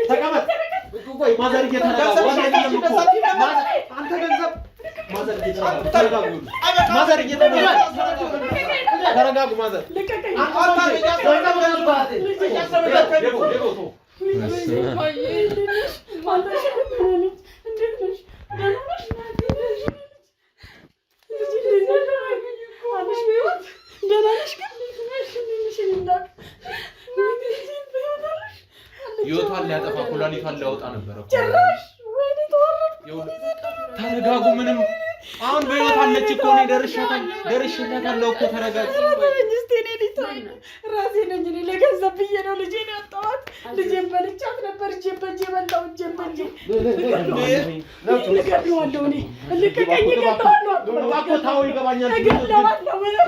ተቀመጥ ቆይ ማዘር እየተረጋጋ አንተ ገንዘብ ማዘር እየተረጋጋ ማዘር እየተረጋጋ ተረጋጉ ማዘር ይወጣል ያጠፋ ኩላሊቷን ሊያወጣ ነበር እኮ ጭራሽ ወይኔ ተወረደ ተረጋጉ ምንም አሁን በህይወት አለች እኮ ነው ደርሼታለሁ እኮ ተረጋጉ እስቲ እኔ ልታይ ራሴ ነኝ እኔ ለገንዘብ ብዬ ነው ልጄን ያጣኋት ልጄን በልቻት ነበር እጄን በእጄ በላው እጄን በእጄ ልገድለዋለሁ እኔ ልቀቀኝ እገድለዋለሁ ታው ይገባኛል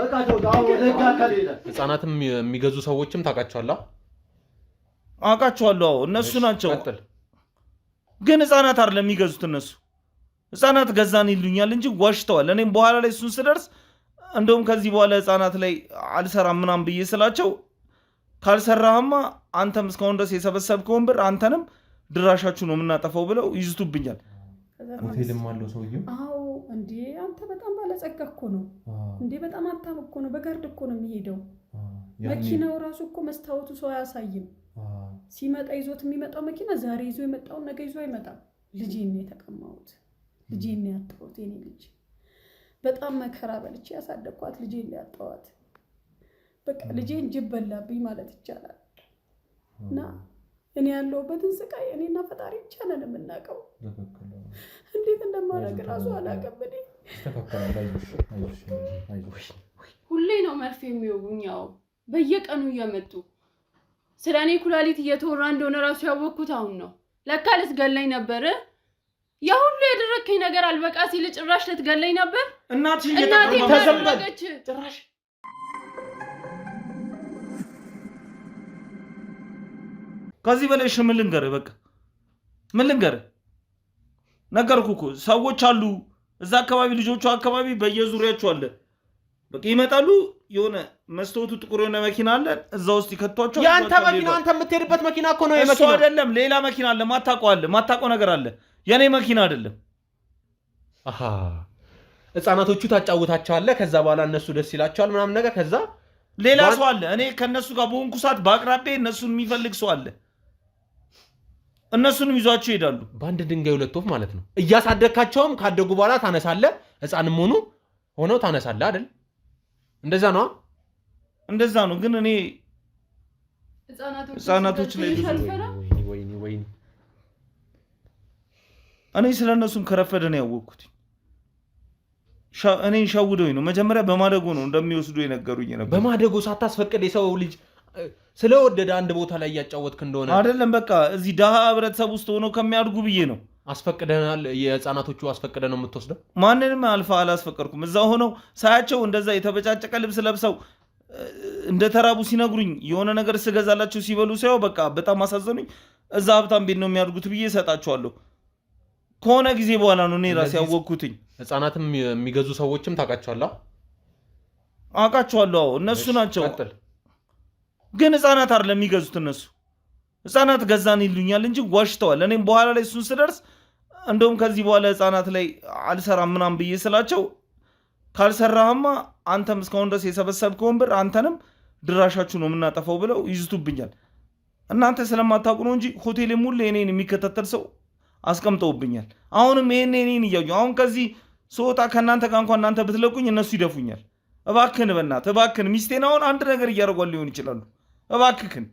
በቃ ታው ለጋ ከሌለ ህፃናትም የሚገዙ ሰዎችም ታውቃቸዋለህ አውቃቸዋለሁ እነሱ ናቸው ግን ህፃናት አይደለም የሚገዙት እነሱ ህፃናት ገዛን ይሉኛል እንጂ ዋሽተዋል እኔም በኋላ ላይ እሱን ስደርስ እንደውም ከዚህ በኋላ ህፃናት ላይ አልሰራም ምናምን ብዬ ስላቸው ካልሰራህማ አንተም እስካሁን ድረስ የሰበሰብከውን ብር አንተንም ድራሻችሁ ነው የምናጠፋው ብለው ይዝቱብኛል ሆቴልም አለው ሰውየው አዎ እንዴ አንተ በጣም ባለጸጋ እኮ ነው እንዴ በጣም አታም እኮ ነው በጋርድ እኮ ነው የሚሄደው መኪናው ራሱ እኮ መስታወቱ ሰው አያሳይም ሲመጣ ይዞት የሚመጣው መኪና ዛሬ ይዞ የመጣው ነገ ይዞ አይመጣም ልጄን ነው የተቀማሁት ልጄን ነው ያጣሁት የኔ ልጅ በጣም መከራ በልቼ ያሳደግኳት ልጄን ነው ያጣኋት በቃ ልጄን ጅብ በላብኝ ማለት ይቻላል እና እኔ ያለሁበትን ስቃይ እኔና ፈጣሪ ብቻ ነን የምናውቀው እንዴት እንደማደርግ ራሱ አላውቅም እኔ ሁሌ ነው መርፌ የሚወጉኛው በየቀኑ እየመጡ ስለኔ ኩላሊት እየተወራ እንደሆነ ራሱ ያወቅኩት አሁን ነው ለካ ልትገለኝ ነበር ያ ሁሉ ያደረከኝ ነገር አልበቃ ሲል ጭራሽ ልትገለኝ ነበር እናትሽ እየተቀመጠች ጭራሽ ከዚህ በላይ ምን ልንገርህ በቃ ምን ልንገርህ ነገርኩህ እኮ ሰዎች አሉ እዛ አካባቢ ልጆቹ አካባቢ በየዙሪያቸው አለ በቃ ይመጣሉ የሆነ መስታወቱ ጥቁር የሆነ መኪና አለ እዛ ውስጥ ይከቷቸው ያንተ መኪና አንተ የምትሄድበት መኪና እኮ ነው የመኪና እሱ አይደለም ሌላ መኪና አለ ማታውቀው ነገር አለ የኔ መኪና አይደለም አሃ ህፃናቶቹ ታጫውታቸዋለህ ከዛ በኋላ እነሱ ደስ ይላቸዋል ምናምን ነገር ከዛ ሌላ ሰው አለ እኔ ከነሱ ጋር በሆንኩ ሰዓት በአቅራቢያ እነሱን የሚፈልግ ሰው አለ እነሱንም ይዟቸው ይሄዳሉ በአንድ ድንጋይ ሁለት ወፍ ማለት ነው እያሳደግካቸውም ካደጉ በኋላ ታነሳለህ ህፃንም ሆነው ታነሳለህ አይደል እንደዛ ነው ግን እኔ ህፃናቶች ላይ ወይኔ እኔ ስለነሱም ከረፈደ ነው ያወቅኩት እኔን ሸውደውኝ ነው መጀመሪያ በማደጎ ነው እንደሚወስዱ የነገሩኝ ነበር በማደጎ ሳታስፈቅድ የሰው ልጅ ስለወደደ አንድ ቦታ ላይ ያጫወትክ እንደሆነ አይደለም በቃ እዚህ ደሃ ህብረተሰብ ውስጥ ሆኖ ከሚያድጉ ብዬ ነው አስፈቅደናል የህፃናቶቹ አስፈቅደ ነው የምትወስደው ማንንም አላስፈቀድኩም እዛው ሆነው ሳያቸው እንደዛ የተበጫጨቀ ልብስ ለብሰው እንደተራቡ ሲነግሩኝ የሆነ ነገር ስገዛላቸው ሲበሉ ሳይው በቃ በጣም አሳዘኑኝ እዛ ሀብታም ቤት ነው የሚያድጉት ብዬ እሰጣቸዋለሁ ከሆነ ጊዜ በኋላ ነው እኔ ራሴ ያወቅኩትኝ ህፃናትም የሚገዙ ሰዎችም ታውቃቸዋለህ አውቃቸዋለሁ እነሱ ናቸው ግን ህፃናት አይደለም የሚገዙት እነሱ ህፃናት ገዛን ይሉኛል እንጂ ዋሽተዋል እኔም በኋላ ላይ እሱን ስደርስ እንደውም ከዚህ በኋላ ህፃናት ላይ አልሰራም ምናምን ብዬ ስላቸው ካልሰራህማ አንተም እስካሁን ድረስ የሰበሰብከውን ብር አንተንም ድራሻችሁ ነው የምናጠፋው ብለው ይዝቱብኛል እናንተ ስለማታውቁ ነው እንጂ ሆቴሌም ሁሌ እኔን የሚከታተል ሰው አስቀምጠውብኛል አሁንም እኔን እያዩ አሁን ከዚህ ስወጣ ከእናንተ ጋር እንኳን እናንተ ብትለቁኝ እነሱ ይደፉኛል እባክህን በእናትህ እባክህን ሚስቴን አሁን አንድ ነገር እያደረጓል ሊሆን ይችላሉ እባክህን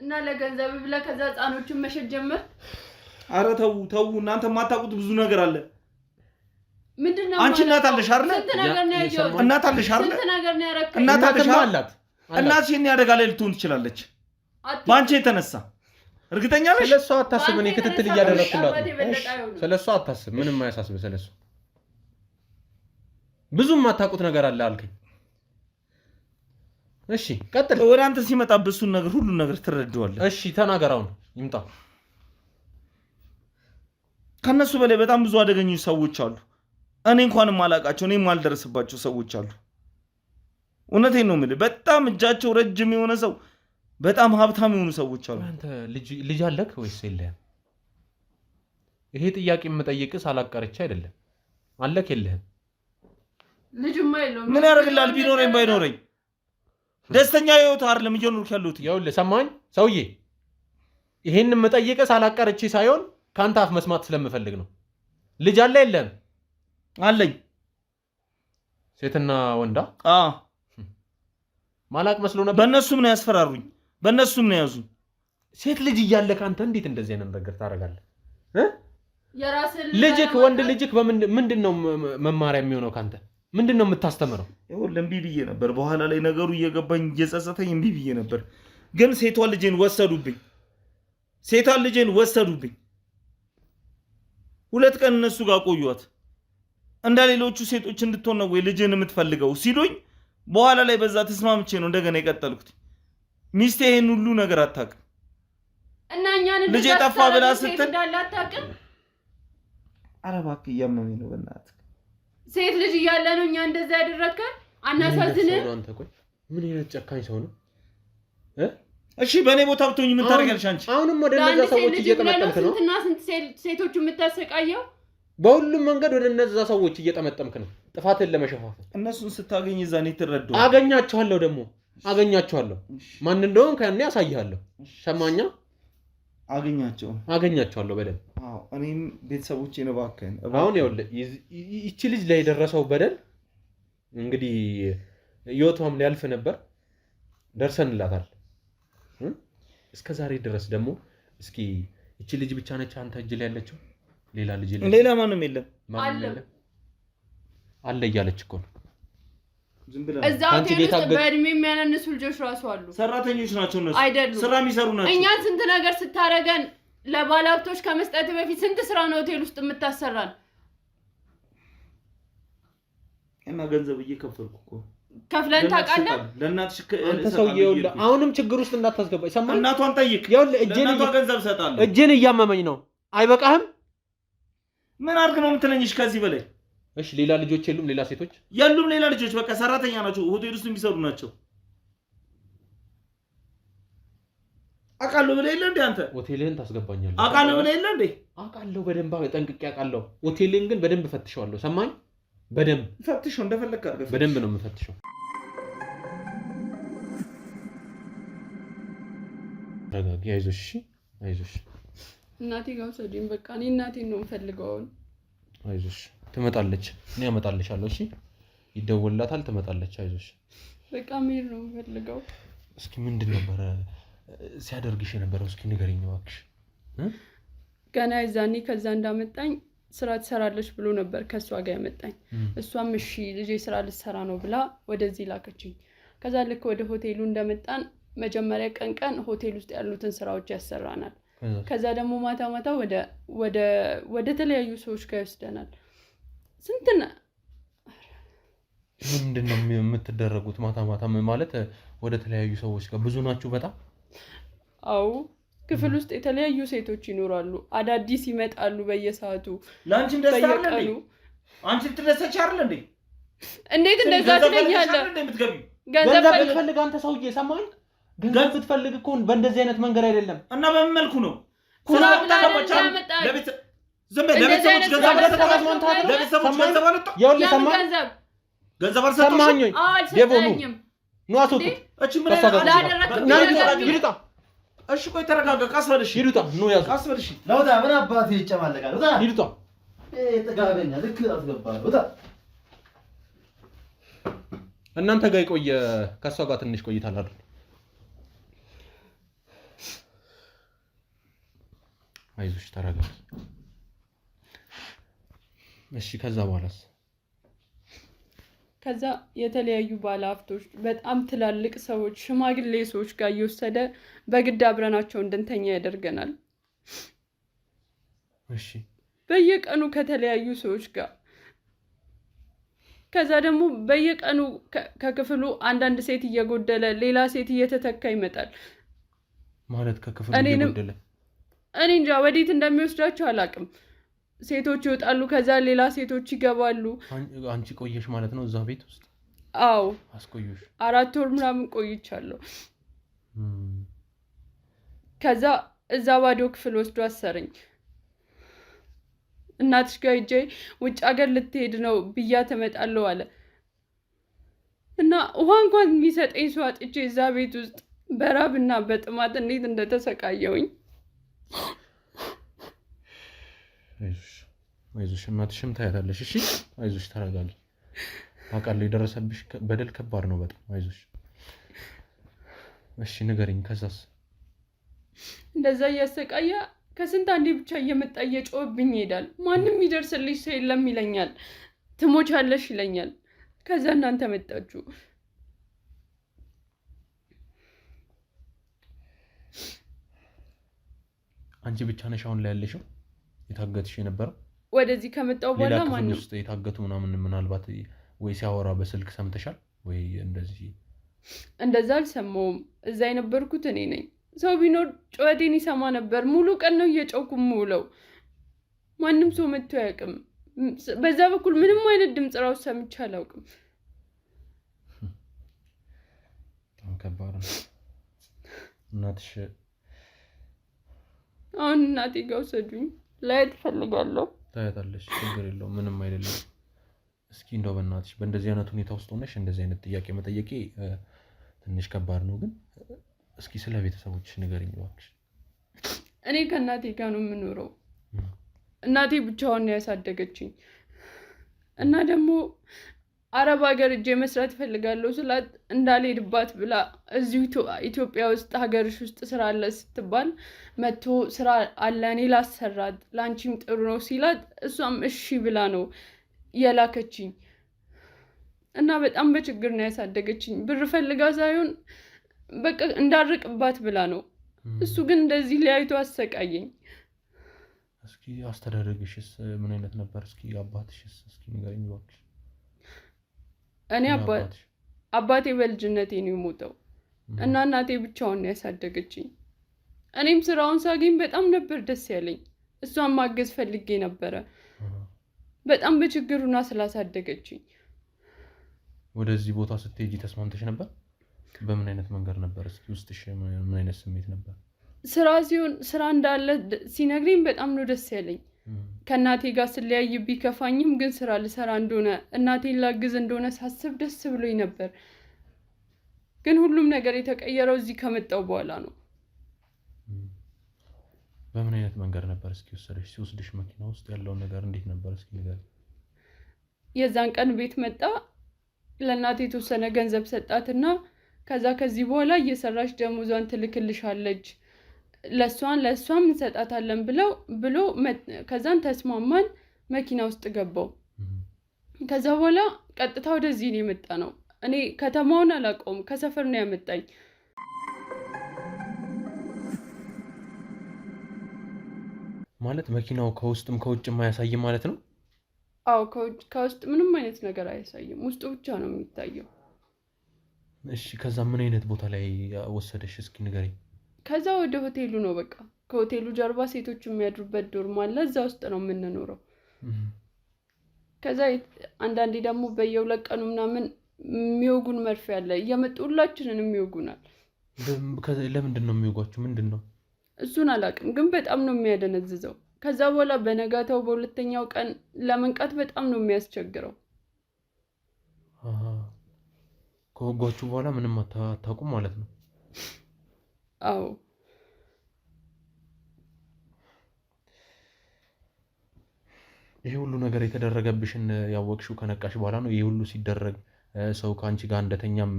እና ለገንዘብ ብለህ ከዛ ህፃኖችን መሸጥ ጀመር ኧረ ተው እናንተ የማታውቁት ብዙ ነገር አለ ምንድነው አንቺ እናት አለሽ አይደል እናት አለሽ አይደል ስንት ነገር ነው ያረከኝ እናት አለሽ አላት እናትሽ እኔ ያደጋ ላይ ልትሆን ትችላለች ባንቺ የተነሳ እርግጠኛ ነሽ ስለሷ አታስብ እኔ ክትትል እያደረኩላት ስለሷ አታስብ ምንም አያሳስብ ስለሷ ብዙም ማታውቁት ነገር አለ አልከኝ እሺ ቀጥል ወደ አንተ ሲመጣብህ እሱን ነገር ሁሉ ነገር ትረዳዋለህ እሺ ተናገራው ይምጣ ከነሱ በላይ በጣም ብዙ አደገኞች ሰዎች አሉ እኔ እንኳን ማላቃቸው እኔ ማልደረስባቸው ሰዎች አሉ እውነቴን ነው የምልህ በጣም እጃቸው ረጅም የሆነ ሰው በጣም ሀብታም የሆኑ ሰዎች አሉ አንተ ልጅ አለክ ወይስ የለህም ይሄ ጥያቄ የምጠይቅህ ሳላቀርቻ አይደለም አለክ የለህም ልጅማ የለውም ምን ያደርግልሃል ቢኖረኝ ባይኖረኝ ደስተኛ ህይወት አይደለም እየኖርክ ያለሁት ይኸውልህ ሰማኝ ሰውዬ ይሄን የምጠይቅህ ሳላቀርቼ ሳይሆን ካንተ አፍ መስማት ስለምፈልግ ነው ልጅ አለ የለም አለኝ ሴትና ወንዳ ማላቅ መስሎ ነበር በእነሱም ነው ያስፈራሩኝ በእነሱም ነው ያዙኝ ሴት ልጅ እያለ ካንተ እንዴት እንደዚህ አይነት ነገር ታደርጋለህ የራስህ ልጅክ ወንድ ልጅክ ምንድነው መማሪያ የሚሆነው ካንተ ምንድነው የምታስተምረው ይኸውልህ እምቢ ብዬ ነበር በኋላ ላይ ነገሩ እየገባኝ እየጸጸተኝ እምቢ ብዬ ነበር ግን ሴቷ ልጄን ወሰዱብኝ 2 ቀን እነሱ ጋር ቆዩት እንደሌሎቹ ሴቶች እንድትሆን ነው ወይ ልጅን የምትፈልገው ሲሉኝ በኋላ ላይ በዛ ተስማምቼ ነው እንደገና የቀጠልኩት ሚስቴ ይሄን ሁሉ ነገር አታውቅም እና እኛን ልጅ ጠፋ ብላ ስትል እንዳላታውቅም ኧረ እባክህ እያመመኝ ነው በእናትህ ሴት ልጅ እያለ ነው እኛ እንደዛ ያደረከን አናሳዝንህ አንተ ቆይ ምን አይነት ጨካኝ ሰው ነው እሺ በእኔ ቦታ ብትሆኚ ምን ታደርጊያለሽ አንቺ አሁንም ወደ እነዛ ሰዎች እየጠመጠምክ ነው ስንትና ስንት ሴቶች የምታሰቃየው በሁሉም መንገድ ወደ እነዛ ሰዎች እየጠመጠምክ ነው ጥፋትን ለመሸፋፈን እነሱን ስታገኝ ዛኔ ትረዱ አገኛቸዋለሁ ማን እንደሆነ ከኔ ያሳይሃለሁ ሰማኛ አገኛቸዋለሁ በደል እኔም ቤተሰቦቼን እባክህን አሁን ይኸውልህ ይቺ ልጅ ላይ የደረሰው በደል እንግዲህ ህይወቷም ሊያልፍ ነበር ደርሰንላታል እስከ ዛሬ ድረስ ደግሞ እስኪ ይቺ ልጅ ብቻ ነች አንተ እጅ ላይ ያለችው ሌላ ማንም የለም አለ እያለች እኮ ነው እዛው ቴሌስ በእድሜ የሚያነንሱ ልጆች ራሱ አሉ ሰራተኞች ናቸው እነሱ አይደሉም ስራ የሚሰሩ ናቸው እኛ ስንት ነገር ስታረገን ለባለሀብቶች ከመስጠት በፊት ስንት ስራ ነው ሆቴል ውስጥ የምታሰራን እና ገንዘብ እየከፈልኩ እኮ ከፍለን ታውቃለህ ለእናትሽ አንተ ሰውዬው አሁንም ችግር ውስጥ እንዳታስገባ ይሰማል እናቷን ጠይቅ ለእናቷ ገንዘብ ሰጣለሁ እጄን እያመመኝ ነው አይበቃህም ምን አድርግ ነው የምትለኝሽ ከዚህ በላይ እሺ ሌላ ልጆች ሌላ ሴቶች ሌላ ልጆች በቃ ሰራተኛ ናቸው ሆቴል ውስጥ የሚሰሩ ናቸው አቃለው ብለህ የለ እንዴ አንተ ሆቴልን ታስገባኛለህ አቃለው ብለህ የለ እንዴ አቃለው በደንብ ጠንቅቄ አቃለው ሆቴልን ግን በደንብ ፈትሸዋለሁ ሰማኝ በደንብ ፈትሸው እንደፈለክ አድርገህ በደንብ ነው የምፈትሸው ረጋጊ አይዞሽ እናቴ ጋር ሰዲን በቃ እኔ እናቴን ነው የምፈልገው አይዞሽ ትመጣለች እኔ አመጣልሻለሁ እሺ ይደወልላታል ትመጣለች አይዞሽ በቃ ምን ነው የምፈልገው እስኪ ምንድን ነበር ሲያደርግሽ የነበረው እስኪ ንገሪኝ እባክሽ ገና ይዛኔ ከዛ እንዳመጣኝ ስራ ትሰራለች ብሎ ነበር ከሷ ጋር ያመጣኝ እሷም እሺ ልጄ ስራ ልትሰራ ነው ብላ ወደዚህ ላከችኝ ከዛ ልክ ወደ ሆቴሉ እንደመጣን መጀመሪያ ቀን ሆቴል ውስጥ ያሉትን ስራዎች ያሰራናል ከዛ ደግሞ ማታ ወደ ተለያዩ ሰዎች ጋር ይወስደናል ስንትና ምንድነው የምትደረጉት ማታ ማለት ወደ ተለያዩ ሰዎች ጋር ብዙ ናችሁ በጣም አው ክፍል ውስጥ የተለያዩ ሴቶች ይኖራሉ አዳዲስ ይመጣሉ በየሰዓቱ ላንቺ እንደሰራለ እንዴ አንቺ ትደሰች አይደል እንዴ እንዴት እንደዛ ትለኛለህ ገንዘብ ብትፈልግ አንተ ሰውዬ ሰማኝ ገንዘብ ብትፈልግ እኮ በእንደዚህ አይነት መንገድ አይደለም እና በምን መልኩ ነው ሰላም ታቀመጫ ለቤት ለቤተሰቦች ገንዘብ አልወጣ ይኸውልህ ሰማኝ ገንዘብ አልሰጠሽም አልሰጠኝም ነው አትወጡ እቺ ምን ላደረክ እሺ ቆይ ተረጋጋ ቀስበልሽ ይሉታ ነው ያዙ ቀስበልሽ ለውጣ ምን አባቴ ይጨማለቃል ወጣ ይሉታ ጥጋበኛ ልክ አስገባለሁ ወጣ እናንተ ጋር ቆየ ከሷ ጋር ትንሽ ቆይታል አይደል አይዞሽ ተረጋጊ እሺ ከዛ የተለያዩ ባለሀብቶች በጣም ትላልቅ ሰዎች ሽማግሌ ሰዎች ጋር እየወሰደ በግድ አብረናቸው እንድንተኛ ያደርገናል እሺ በየቀኑ ከተለያዩ ሰዎች ጋር ከዛ ደግሞ በየቀኑ ከክፍሉ አንዳንድ ሴት እየጎደለ ሌላ ሴት እየተተካ ይመጣል ማለት ከክፍሉ እየጎደለ እኔ እንጃ ወዴት እንደሚወስዳቸው አላውቅም ሴቶች ይወጣሉ ከዛ ሌላ ሴቶች ይገባሉ አንቺ ቆየሽ ማለት ነው እዛ ቤት ውስጥ አው አስቆየሽ 4 ወር ምናምን ቆይቻለሁ ከዛ እዛ ባዶ ክፍል ወስዶ አሰረኝ እናትሽ ጋር ሂጄ ውጭ ሀገር ልትሄድ ነው ብያ ተመጣለሁ አለ እና ውሃ እንኳን የሚሰጠኝ ሰው አጥቼ እዛ ቤት ውስጥ በራብና በጥማት እንዴት እንደተሰቃየውኝ። አይዞሽ እናትሽም ታያታለሽ። እሺ አይዞሽ፣ ተረጋጊ። አውቃለሁ የደረሰብሽ በደል ከባድ ነው በጣም። አይዞሽ። እሺ ንገሪኝ፣ ከዛስ? እንደዛ እያሰቃየ ከስንት አንዴ ብቻ እየመጣ እየጮህብኝ ይሄዳል። ማንም ይደርስልሽ ሰው የለም ይለኛል። ትሞቻለሽ ይለኛል። ከዛ እናንተ መጣችሁ። አንቺ ብቻ ነሽ አሁን ላይ ያለሽው የታገትሽ የነበረው? ወደዚህ ከመጣው በኋላ ማንም ውስጥ የታገቱ ምናልባት ወይ ሲያወራ በስልክ ሰምተሻል ወይ? እንደዛ አልሰማውም። እዛ የነበርኩት እኔ ነኝ። ሰው ቢኖር ጩኸቴን ይሰማ ነበር። ሙሉ ቀን ነው እየጮኩ የምውለው። ማንም ሰው መጥቶ አያውቅም። በዛ በኩል ምንም አይነት ድምፅ ራሱ ሰምቼ አላውቅም። ከባድ ነው። እናትሽ አሁን እናቴ ጋር ወሰዱኝ። ላያት እፈልጋለሁ። ታያታለሽ፣ ችግር የለውም፣ ምንም አይደለም። እስኪ እንደው በእናትሽ በእንደዚህ አይነት ሁኔታ ውስጥ ሆነሽ እንደዚህ አይነት ጥያቄ መጠየቄ ትንሽ ከባድ ነው። ግን እስኪ ስለ ቤተሰቦችሽ ንገሪኝ እባክሽ። እኔ ከእናቴ ጋር ነው የምኖረው። እናቴ ብቻዋን ነው ያሳደገችኝ እና ደግሞ አረብ ሀገር እጄ መስራት እፈልጋለሁ ስላት እንዳልሄድባት ብላ እዚሁ ኢትዮጵያ ውስጥ ሀገርሽ ውስጥ ስራ አለ ስትባል መጥቶ ስራ አለ እኔ ላሰራት ለአንቺም ጥሩ ነው ሲላት እሷም እሺ ብላ ነው የላከችኝ እና በጣም በችግር ነው ያሳደገችኝ። ብር ፈልጋ ሳይሆን በቃ እንዳርቅባት ብላ ነው። እሱ ግን እንደዚህ ሊያይቶ አሰቃየኝ። እስኪ አስተዳደግሽስ ምን አይነት ነበር? እስኪ አባትሽስ እስኪ ንገሪኝ እባክሽ። እኔ አባቴ በልጅነቴ ነው የሞተው እና እናቴ ብቻዋን ነው ያሳደገችኝ። እኔም ስራውን ሳገኝ በጣም ነበር ደስ ያለኝ። እሷን ማገዝ ፈልጌ ነበረ። በጣም በችግሩና ስላሳደገችኝ። ወደዚህ ቦታ ስትሄጂ ተስማምተሽ ነበር? በምን አይነት መንገድ ነበር? እስኪ ውስጥሽ ምን አይነት ስሜት ነበር? ስራ እንዳለ ሲነግረኝ በጣም ነው ደስ ያለኝ። ከእናቴ ጋር ስለያይ ቢከፋኝም ግን ስራ ልሰራ እንደሆነ እናቴን ላግዝ እንደሆነ ሳስብ ደስ ብሎኝ ነበር። ግን ሁሉም ነገር የተቀየረው እዚህ ከመጣው በኋላ ነው። በምን አይነት መንገድ ነበር እስኪ ሲወስድሽ መኪና ውስጥ ያለውን ነገር እንዴት ነበር እስኪ ንገሪኝ። የዛን ቀን ቤት መጣ። ለእናቴ የተወሰነ ገንዘብ ሰጣትና ከዚህ በኋላ እየሰራች ደሞዟን ትልክልሻለች ለእሷም እንሰጣታለን ብሎ ከዛን ተስማማን። መኪና ውስጥ ገባው። ከዛ በኋላ ቀጥታ ወደዚህ ነው የመጣ ነው። እኔ ከተማውን አላውቀውም፣ ከሰፈር ነው ያመጣኝ። ማለት መኪናው ከውስጥም ከውጭም አያሳይም ማለት ነው? አዎ ከውስጥ ምንም አይነት ነገር አያሳይም፣ ውስጡ ብቻ ነው የሚታየው። እሺ ከዛ ምን አይነት ቦታ ላይ ወሰደሽ እስኪ ንገሪኝ። ከዛ ወደ ሆቴሉ ነው። በቃ ከሆቴሉ ጀርባ ሴቶች የሚያድሩበት ዶርም አለ፣ እዛ ውስጥ ነው የምንኖረው። ከዛ አንዳንዴ ደግሞ በየሁለት ቀኑ ምናምን የሚወጉን መርፌ አለ፣ እየመጡ ሁላችንን የሚወጉናል። ለምንድን ነው የሚወጓችሁ? ምንድን ነው እሱን አላውቅም፣ ግን በጣም ነው የሚያደነዝዘው። ከዛ በኋላ በነጋታው በሁለተኛው ቀን ለመንቃት በጣም ነው የሚያስቸግረው። ከወጓችሁ በኋላ ምንም አታውቁም ማለት ነው? አዎ። ይሄ ሁሉ ነገር የተደረገብሽን ያወቅሽው ከነቃሽ በኋላ ነው? ይሄ ሁሉ ሲደረግ ሰው ከአንቺ ጋር እንደተኛም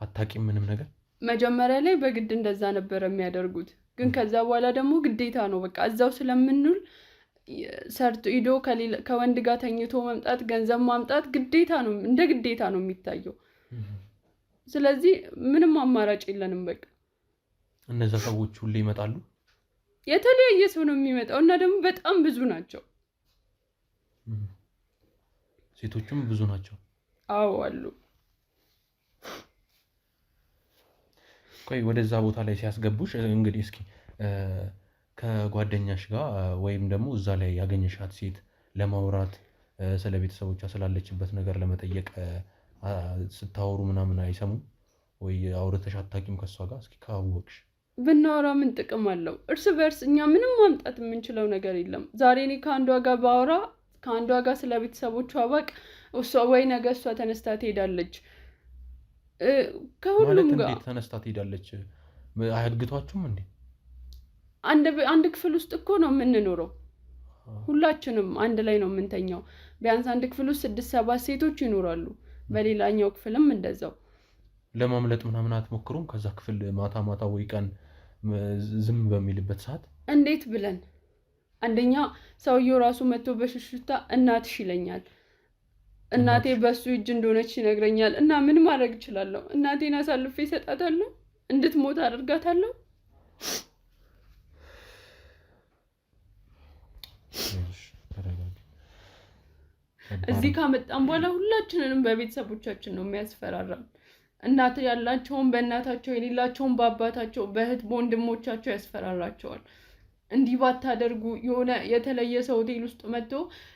አታውቂም ምንም ነገር? መጀመሪያ ላይ በግድ እንደዛ ነበር የሚያደርጉት፣ ግን ከዛ በኋላ ደግሞ ግዴታ ነው። በቃ እዛው ስለምንውል ሰርቶ ሂዶ ከወንድ ጋር ተኝቶ መምጣት ገንዘብ ማምጣት ግዴታ ነው፣ እንደ ግዴታ ነው የሚታየው። ስለዚህ ምንም አማራጭ የለንም። በቃ እነዛ ሰዎች ሁሌ ይመጣሉ? የተለያየ ሰው ነው የሚመጣው እና ደግሞ በጣም ብዙ ናቸው። ሴቶቹም ብዙ ናቸው? አዎ አሉ። ቆይ ወደዛ ቦታ ላይ ሲያስገቡሽ እንግዲህ እስኪ ከጓደኛሽ ጋር ወይም ደግሞ እዛ ላይ ያገኘሻት ሴት ለማውራት ስለ ቤተሰቦቿ ስላለችበት ነገር ለመጠየቅ ስታወሩ ምናምን አይሰሙም ወይ? አውርተሽ አታውቂም ከሷ ጋር? እስኪ ካወቅሽ ብናወራ ምን ጥቅም አለው? እርስ በርስ እኛ ምንም ማምጣት የምንችለው ነገር የለም። ዛሬ እኔ ከአንዷ ጋር ባወራ ከአንዷ ጋር ስለ ቤተሰቦቿ ባቅ እሷ ወይ ነገ እሷ ተነስታ ትሄዳለች። ከሁሉም ጋር እንዴት ተነስታ ትሄዳለች? አያግቷችሁም እንዴ? አንድ ክፍል ውስጥ እኮ ነው የምንኖረው። ሁላችንም አንድ ላይ ነው የምንተኛው። ቢያንስ አንድ ክፍል ውስጥ 6-7 ሴቶች ይኖራሉ። በሌላኛው ክፍልም እንደዛው። ለማምለጥ ምናምን አትሞክሩም? ከዛ ክፍል ማታ ማታ ወይ ቀን ዝም በሚልበት ሰዓት እንዴት ብለን? አንደኛ ሰውየው ራሱ መጥቶ በሽሽታ እናትሽ ይለኛል። እናቴ በሱ እጅ እንደሆነች ይነግረኛል። እና ምን ማድረግ እችላለሁ? እናቴን አሳልፌ እሰጣታለሁ? እንድትሞት አደርጋታለሁ? እዚህ ካመጣን በኋላ ሁላችንንም በቤተሰቦቻችን ነው የሚያስፈራራን። እናት ያላቸውን በእናታቸው የሌላቸውን በአባታቸው በእህት በወንድሞቻቸው ያስፈራራቸዋል። እንዲህ ባታደርጉ የሆነ የተለየ ሰው ሆቴል ውስጥ መጥቶ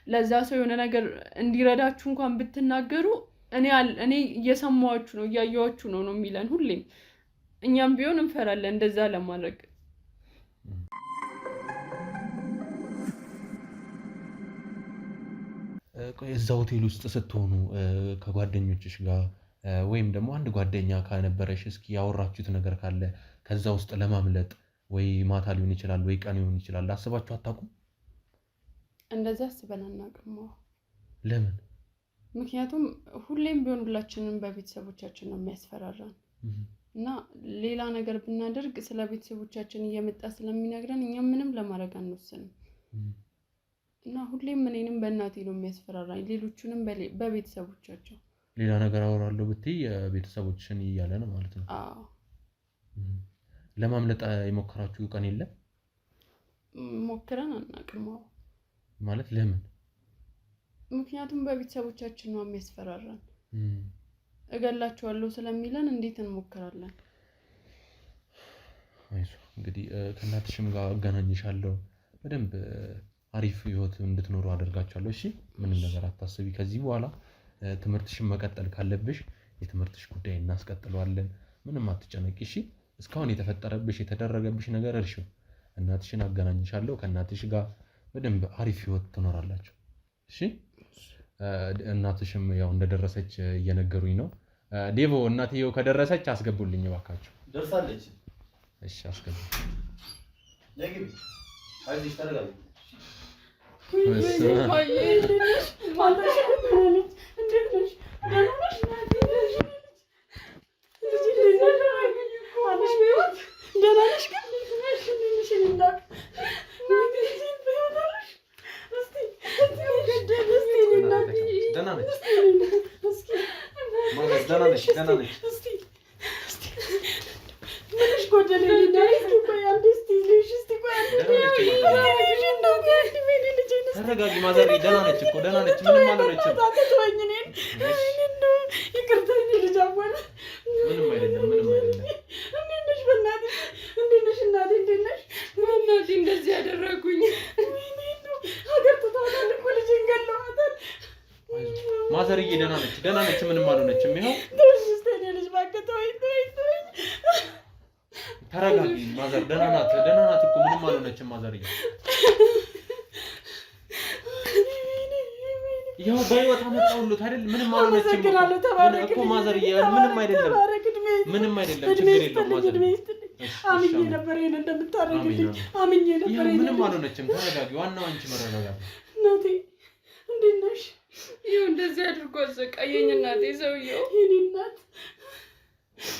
ለዛ ሰው የሆነ ነገር እንዲረዳችሁ እንኳን ብትናገሩ እኔ እየሰማችሁ ነው እያየዋችሁ ነው የሚለን ሁሌም። እኛም ቢሆን እንፈራለን እንደዛ ለማድረግ። እዛ ሆቴል ውስጥ ስትሆኑ ከጓደኞችሽ ጋር ወይም ደግሞ አንድ ጓደኛ ካነበረሽ እስኪ ያወራችሁት ነገር ካለ ከዛ ውስጥ ለማምለጥ ወይ ማታ ሊሆን ይችላል ወይ ቀን ሊሆን ይችላል አስባችሁ አታውቁም? እንደዛ አስበን አናውቅም። ለምን? ምክንያቱም ሁሌም ቢሆን ሁላችንም በቤተሰቦቻችን ነው የሚያስፈራራን እና ሌላ ነገር ብናደርግ ስለ ቤተሰቦቻችን እየመጣ ስለሚነግረን እኛም ምንም ለማድረግ አንወስንም እና ሁሌም እኔንም በእናቴ ነው የሚያስፈራራኝ፣ ሌሎቹንም በቤተሰቦቻቸው። ሌላ ነገር አወራለሁ ብትይ ቤተሰቦችን እያለ ነው ማለት ነው። አዎ። ለማምለጥ የሞከራችሁ ቀን የለም? ሞክረን አናውቅም። ማለት ለምን? ምክንያቱም በቤተሰቦቻችን ነው የሚያስፈራራን። እገላችኋለሁ ስለሚለን እንዴት እንሞክራለን? አይዞህ እንግዲህ ከእናትሽም ጋር አገናኝሻለሁ፣ በደንብ አሪፍ ህይወት እንድትኖሩ አደርጋችኋለሁ። እሺ ምንም ነገር አታስቢ። ከዚህ በኋላ ትምህርትሽን መቀጠል ካለብሽ የትምህርትሽ ጉዳይ እናስቀጥለዋለን። ምንም አትጨነቂ እሺ። እስካሁን የተፈጠረብሽ የተደረገብሽ ነገር እርሺው። እናትሽን አገናኝሻለሁ፣ ከእናትሽ ጋር በደንብ አሪፍ ህይወት ትኖራላችሁ። እሺ እናትሽም ያው እንደደረሰች እየነገሩኝ ነው። ዴቮ እናትየው ከደረሰች አስገቡልኝ እባካችሁ። ደርሳለች። እሺ አስገቡ። ለግቢ አይዞሽ ተረጋጊ። ተረጋጊ ማዘር፣ ደህና ነች እኮ ደህና ነች፣ ምንም አልሆነችም። ምንም አይደለም፣ ምንም አይደለም። እንደዚህ ያደረጉኝ ማዘርዬ ደህና ነች፣ ደህና ነች፣ ምንም አልሆነችም። ይኸው ተረጋጊ ማዘር፣ ደህና ናት፣ ደህና ናት እኮ ምንም አልሆነችም ማዘርዬ። ይኸው በህይወት አመጣሁልዎት አይደል? ምንም አልሆነችም እኮ ማዘርዬ፣ ምንም አይደለም፣ ምንም አይደለም፣ ችግር የለውም ማዘርዬ። አምኜ ነበር ይሄን እንደምታደርግልኝ፣ አምኜ ነበር። ምንም አልሆነችም፣ ተረጋጊ። ዋናው አንቺ መረጋጋት። እናቴ እንዴት ነሽ? ይኸው እንደዚህ አድርጎ አሰቃየኝ እናቴ ሰውዬው። የእኔ እናት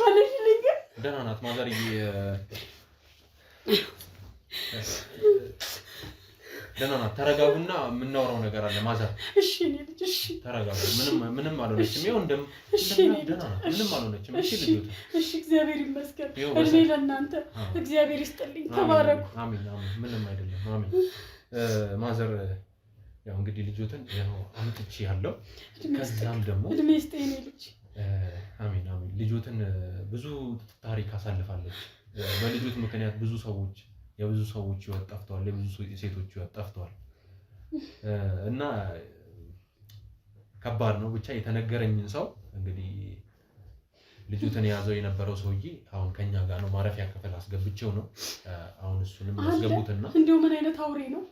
አለሽልኝ ግን ደህና ናት ማዘርዬ። ደህና ናት። ተረጋጉና የምናወራው ነገር አለ ማዘር። እሺ እኔ ልጅ እሺ ተረጋጉ። ምንም አልሆነችም። ይኸው እሺ ደህና ናት፣ ምንም አልሆነችም። እሺ ልጅ እሺ፣ እግዚአብሔር ይመስገን። እድሜ ለእናንተ እግዚአብሔር ይስጥልኝ። ተባረኩ። አሜን አሜን። ምንም አይደለም። አሜን ማዘር። ያው እንግዲህ ልጆትን ያው አምጥቼ ያለው ከዛም ደግሞ እድሜ ይስጥልኝ ልጅ። አሜን አሜን። ልጆትን ብዙ ታሪክ አሳልፋለች። በልጆት ምክንያት የብዙ ሰዎች ህይወት ጠፍተዋል፣ የብዙ ሴቶች ህይወት ጠፍተዋል እና ከባድ ነው። ብቻ የተነገረኝን ሰው እንግዲህ ልጁትን ያዘው የነበረው ሰውዬ አሁን ከኛ ጋር ነው። ማረፊያ ክፍል አስገብቼው ነው። አሁን እሱንም አስገቡትና እንደው ምን አይነት አውሬ ነው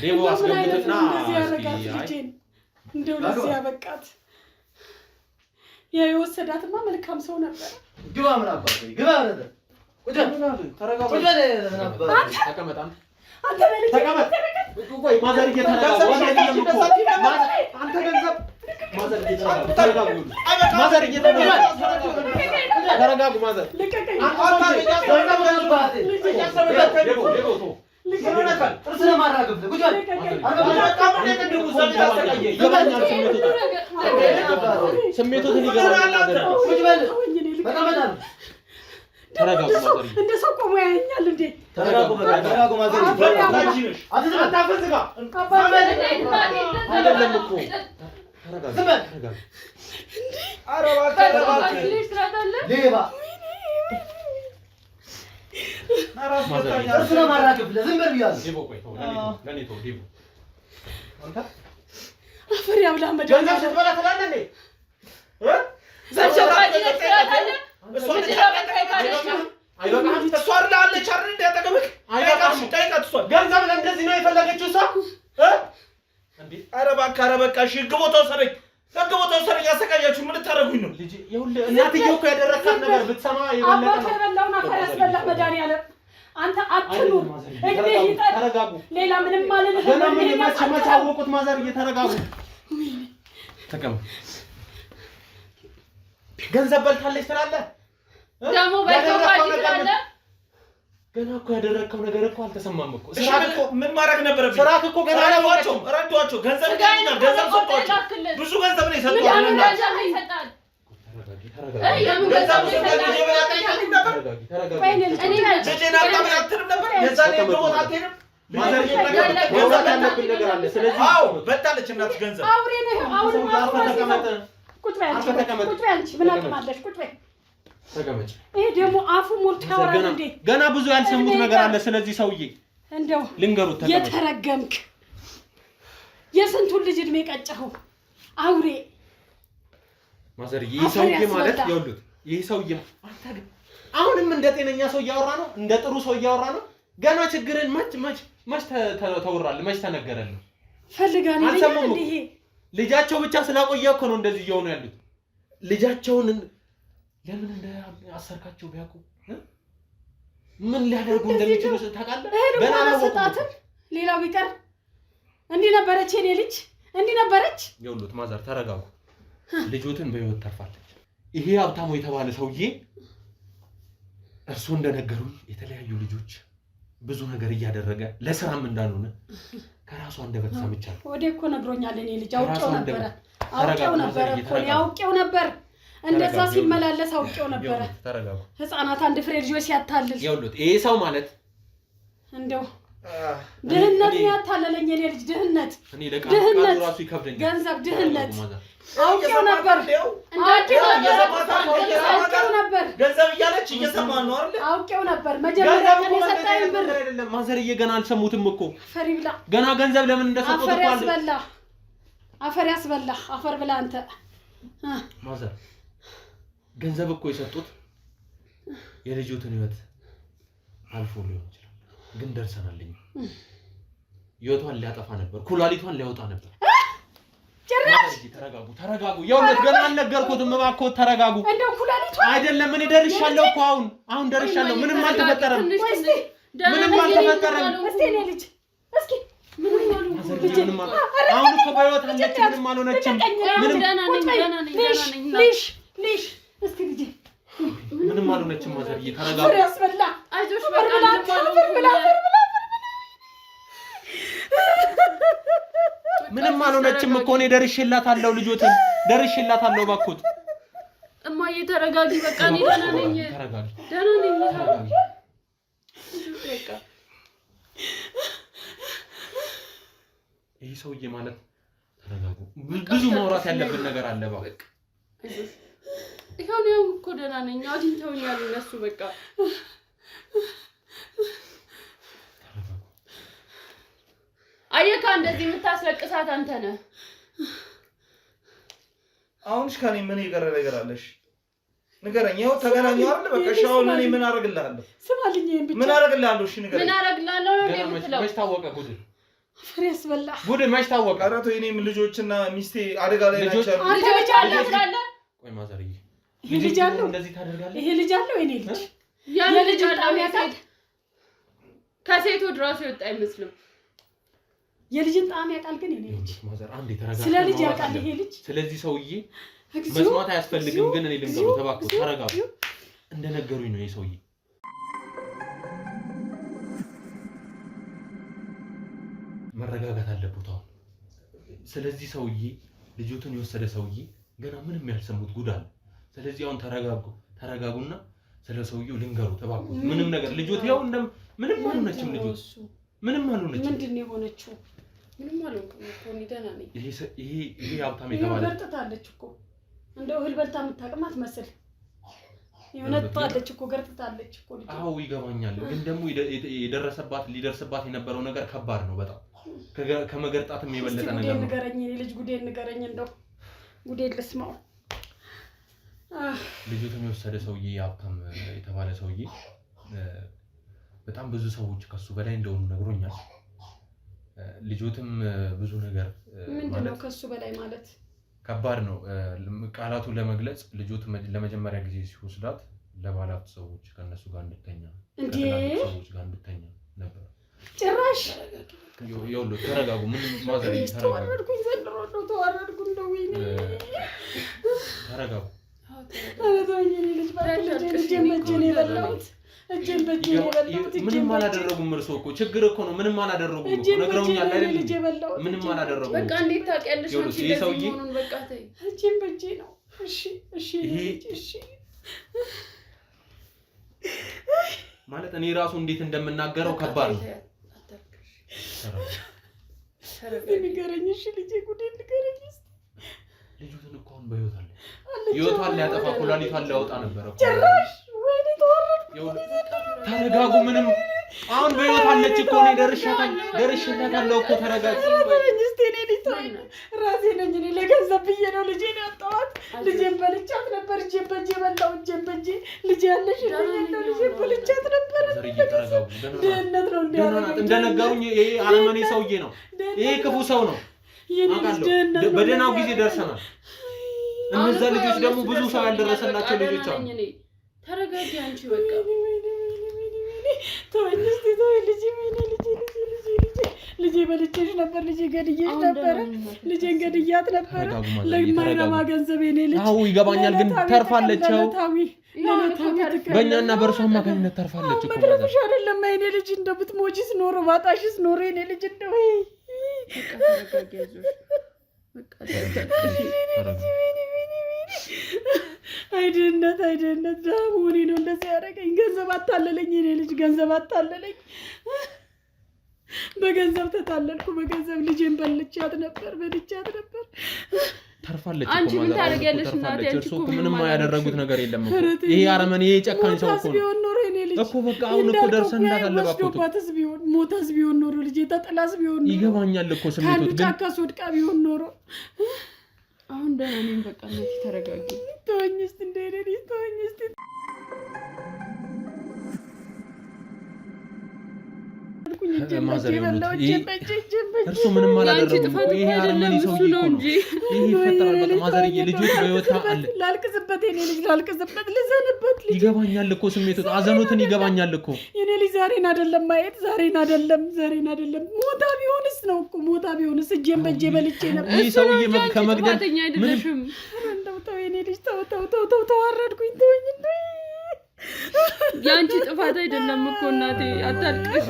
ዴቦ አስገቡትና እንደው ለዚህ ያበቃት የወሰዳትማ መልካም ሰው ነበር። ግባ ምን አባቴ ግባ ነበር ቁጭ ተረጋጋ ቁጭ ነበር ተቀመጥ አንተ ለልጅ ተቀመጥ ቆይ ማዘር እየተረጋጋ አንተ ገንዘብ ማዘር እየተረጋጋ ማዘር እየተረጋጋ ተረጋጉ ማዘር ልቀቀኝ ስሜቱን ይገባል ተረጋጉ ማዘር እንደ ሰው ቆሞ ያየኛል እንዴ ተረጋጉ ማዘር አታፈዝጋ አይደለም እኮ ተረጋጉ ተረጋጉ ሌባ አፈር ያብላ ገንዘብ ስትበላ ትላለህ እንዴ ገንዘብ ለእንደዚህ ነው የፈለገችው እሷ ኧረ እባክህ ኧረ በቃ እሺ ህግ ቦታ ወሰደኝ ያሰቃያችሁ ምን ልታደርጉኝ ነው እናትዬው እኮ ያደረካት ነገር ብትሰማ የበለጠ ነው አባቴ የበላውን አፈር ያስበላ መድኃኒዓለም አንተ አትኑር እግዴ ይጠር ተረጋጉ ሌላ ምንም አልልህም ገና ምን መች አወቁት ማዘር እየተረጋጉ ተቀመጥ ገንዘብ በልታለች ትላለህ ደግሞ በልቶካል ትላለህ ገና እኮ ያደረከው ነገር እኮ አልተሰማም እኮ ስራክ እኮ ምን ማድረግ ነበረብኝ ስራክ እኮ ገና ረዷቸው ገንዘብ ሰጥቷቸው ብዙ ገንዘብ ነው የሰጠው በጣለች እናት ገንዘብ ተቀመጭ ይሄ ደግሞ አፉ ሞልቶ ያወራል እንዴ ገና ብዙ ያልሰሙት ነገር አለ ስለዚህ ሰውዬ እንደው ልንገሩት ተቀመጭ የተረገምክ የስንቱን ልጅ እድሜ ቀጨኸው አውሬ ማዘር ይሄ ሰውዬ ማለት ይወሉት ይሄ ሰውዬ አንተ ግን አሁንም እንደ ጤነኛ ሰው እያወራ ነው እንደ ጥሩ ሰው እያወራ ነው ገና ችግርን መች ተወራለህ መች ተነገረልህ ፈልጋኔ ይሄ ልጃቸው ብቻ ስላቆየ እኮ ነው እንደዚህ እየሆኑ ያሉት ልጃቸውን ለምን አሰርካቸው ቢያውቁ ምን ሊያደርጉ እንደሚችሉ ታውቃለህ ገና አላሰጣትም ሌላው ቢቀር እንዲህ ነበረች የኔ ልጅ እንዲህ ነበረች ይኸውልህ ማዘር ተረጋጉ ልጆትን በህይወት ተርፋለች ይሄ ሀብታሙ የተባለ ሰውዬ እርሱ እንደነገሩኝ የተለያዩ ልጆች ብዙ ነገር እያደረገ ለስራም እንዳልሆነ ከራሱ አንደበት ሰምቻለሁ ወዴ እኮ ነግሮኛል እኔ ልጅ አውቄው ነበር እንደዛ ሲመላለስ አውቄው ነበር ተረጋጉ ህፃናት አንድ ፍሬ ልጆች ሲያታልል ይኸውልህ ይሄ ሰው ማለት እንደው ድህነት ያታለለኝ የኔ ልጅ ድህነት እኔ ለቃሉ ራሱ ይከብደኛል ገንዘብ ድህነት አውቄው ነበር ገንዘብ እያለች እየሰማን ነው አይደል አውቄው ነበር መጀመሪያ ቀን የሰጠኝ ብር አይደለም ማዘርዬ ገና አልሰሙትም እኮ ፈሪብላ ገና ገንዘብ ለምን እንደሰጡት እኮ አፈር ያስበላ አፈር ብላ አንተ ማዘር ገንዘብ እኮ የሰጡት የልጆትን ህይወት አልፎ ሊሆን ይችላል ግን ደርሰናልኝ ህይወቷን ሊያጠፋ ነበር ኩላሊቷን ሊያወጣ ነበር ጭራሽ ተረጋጉ የውነት ገና አልነገርኩትም እባክዎት ተረጋጉ እንደው ኩላሊቷ አይደለም እኔ ደርሻለሁ እኮ አሁን ደርሻለሁ ምንም አልተፈጠረም እስቲ እኔ ልጅ እስኪ አሁን እኮ በህይወት አለች ምንም አልሆነችም ሊሽ እስቲ ልጅ ምንም አልሆነችም ማዘርዬ ተረጋጉ ፍሬ ያስበላ አይዞሽ ብላ ምንም አልሆነችም እኮ እኔ ደርሼላታለሁ ልጆትን ደርሼላታለሁ እባክዎት እማዬ ተረጋጊ በቃ እኔ ደህና ነኝ በቃ ይሄ ሰውዬ ማለት ተረጋጉ ብዙ ማውራት ያለብን ነገር አለ እባክህ ይሄው ነው እኮ ደህና ነኝ አግኝተውኛል እነሱ በቃ አየካ እንደዚህ የምታስለቅሳት አንተ ነህ አሁንሽ ከኔ ምን ይቀር ነገር አለሽ ንገረኝ ይኸው ተገናኘው አይደል በቃ ሻውን እኔ ምን አደርግልሃለሁ ስማልኝ ይሄን ብቻ ምን አደርግልሃለሁ እሺ ንገረኝ ምን አደርግልሃለሁ ነው የምትለው መች ታወቀ ጉድ ፍሬስ በላ ጉድ መች ታወቀ ኧረ ተው እኔም ልጆችና ሚስቴ አደጋ ላይ ናቸው ልጆች አለ ብላለ ቆይ ማዘርዬ ይሄ ልጅ አለው እንደዚህ ታደርጋለህ ይሄ ልጅ አለው የኔ ልጅ ያን ልጅ አለው ያሳድ ከሴቱ ድራስ ይወጣ አይመስልም የልጅን ጣም ያቃል ግን የኔ ልጅ ማዘር አንዴ ተረጋጋ ስለ ልጅ ያቃል ይሄ ልጅ ስለዚህ ሰውዬ መስማት አያስፈልግም ግን እኔ ልንገሩ ተባክኩ ተረጋጉ እንደነገሩኝ ነው ይሄ ሰውዬ መረጋጋት አለበት አሁን ስለዚህ ሰውዬ ልጆቱን የወሰደ ሰውዬ ገና ምንም ያልሰሙት ጉድ አለ ስለዚህ አሁን ተረጋጉና ስለ ሰውዬው ልንገሩ ተባክኩ ምንም ነገር ልጆት ያው እንደም ምንም አልሆነችም ልጆት ምንም አልሆነችም ምንድን ነው የሆነችው ምንም አልሆነም እኮ እኔ ደህና ነኝ ይሄ ሀብታም የተባለ ገርጥታለች እኮ እንደው እህል በልታ የምታቅማት መስል የሆነታለች እኮ ገርጥታለች እኮ ልጅ አዎ ይገባኛል ግን ደግሞ ሊደርስባት የነበረው ነገር ከባድ ነው በጣም ከመገርጣትም የበለጠ ነገር ነው ንገረኝ እኔ ልጅ ጉዴን ንገረኝ እንደው ጉዴን ልስማው ልጅቱን የወሰደ ሰውዬ ሀብታም የተባለ ሰውዬ በጣም ብዙ ሰዎች ከሱ በላይ እንደሆኑ ነግሮኛል ልጅቱም ብዙ ነገር ምንድነው ከሱ በላይ ማለት ከባድ ነው ቃላቱ ለመግለጽ ልጅቱ ለመጀመሪያ ጊዜ ሲወስዳት ለባላት ሰዎች ከነሱ ጋር እንድተኛ ሰዎች ጋር እንድተኛ ነበር ጭራሽ ይኸውልህ ተረጋጉ ምን ማዘር ተዋረድኩኝ ዘንድሮ ነው ተዋረድኩ እንደው ወይኔ ተረጋጉ አረጋኝ ልጅ ባለች እጄን በእጄን የበላሁት እጄን በእጄን የበላሁት ምንም አላደረጉም እርሶ እኮ ችግር እኮ ነው ምንም አላደረጉም እኮ ነግረውኛል አይደል ምንም አላደረጉም በቃ እንዴት ታውቂያለሽ አንቺ ለዚህ ሆኖን በቃ ተይ እጄን በእጄ ነው እሺ እሺ ማለት እኔ ራሱ እንዴት እንደምናገረው ከባድ ነው ንገረኝ እሺ ልጄ ጉዴን ንገረኝ ልጅቱን እኮ አሁን በህይወት አለ ህይወቷን ሊያጠፋ ኩላሊቷን ሊያወጣ ነበር እኮ ጭራሽ ወይኔ ተወረድኩ ተረጋጉ ምንም አሁን በህይወት አለች እኮ ነው ደርሼታለሁ እኮ ተረጋጉ እስቲ እኔ ልጅ ራሴ ነኝ እኔ ለገንዘብ ብዬ ነው ልጄን ያጣኋት ልጄን በልቻት ነበር እጄን በእጄ በላሁ እጄን በእጄ ልጄ ያለሽ ነው ልጄን በልቻት ነበር ድህነት ነው እንደነገሩኝ ይሄ አለመኔ ሰውዬ ነው ይሄ ክፉ ሰው ነው በደህናው ጊዜ ደርሰናል እነዛ ልጆች ደግሞ ብዙ ሰው ያልደረሰላቸው ልጆች አሉ ተረጋጊ አንቺ በቃ ተወኝስቲ ልጄ በልቼሽ ነበር ልጄ ገድዬሽ ነበር ልጄን ገድያት ነበር ለማይረባ ገንዘብ የኔ ልጅ አዎ ይገባኛል ግን ተርፋለች በእኛና በእርሷ አማካኝነት ተርፋለች እኮ መትረፍሽ አይደለም የኔ ልጅ እንደው ብትሞቺስ ኖሮ ባጣሽስ ኖሮ የኔ ልጅ እንደው አይደነት ዳሙኒ ነው እንደዚህ ያደረገኝ ገንዘብ አታለለኝ የኔ ልጅ ገንዘብ አታለለኝ በገንዘብ ተታለልኩ በገንዘብ ልጄን በልቻት ነበር ተርፋለች አንቺ ምን ታደርጊያለሽ እናቴ አንቺ እኮ ምንም ያደረጉት ነገር የለም እኮ ይሄ አረመኔ ይሄ ጨካኝ ሰው እኮ እኮ በቃ አሁን እኮ ደርሰንላታል ሞታስ ቢሆን ኖሮ ልጄ ተጥላስ ቢሆን ኖሮ ይገባኛል እኮ ስሜቱ ግን ጫካስ ወድቃ ቢሆን ኖሮ አሁን ደህና ነኝ በቃ እናቴ ተረጋጊ ተወኝ እስቲ እንደኔ ተወኝ እስቲ ማዘር እርሱ ምንም አላደረጉም ይሄ አረመኔ ሰውዬ እኮ ነው ይሄ ይፈጠራል በቃ ማዘርዬ ልጆች በህይወት አለ ላልቅስበት የኔ ልጅ ላልቅስበት ልዘንበት ልጅ ይገባኛል እኮ ስሜቱ አዘኖትን ይገባኛል እኮ የኔ ልጅ ዛሬን አይደለም ማየት ዛሬን አይደለም ሞታ ቢሆንስ ነው እኮ ሞታ ቢሆንስ እጄን በእጄ በልቼ ነበር ይሄ ሰውዬ ከመግደል ምንም እንደው ተው የኔ ልጅ ተው ተዋረድኩኝ ተወኝ ያንቺ ጥፋት አይደለም እኮ እናቴ አታልቅሽ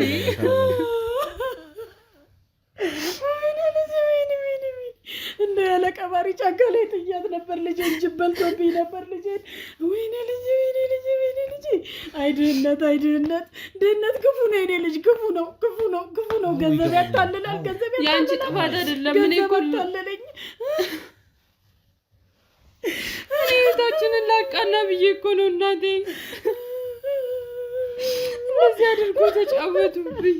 እንደ ያለ ቀባሪ ጫካ ላይ ጥያት ነበር ልጄን ጅብ በልቶብኝ ነበር ልጄን ወይኔ ልጄ ድህነት ክፉ ነው የኔ ልጅ ክፉ ነው ገንዘብ ያታልላል ገንዘብ ያታልላል ያንቺ ጥፋት አይደለም እኔ እኮ ታለለኝ እኔታችንን ላቃና ብዬ እኮ ነው እናቴ እንደዚህ አድርጎ ተጫወቱብኝ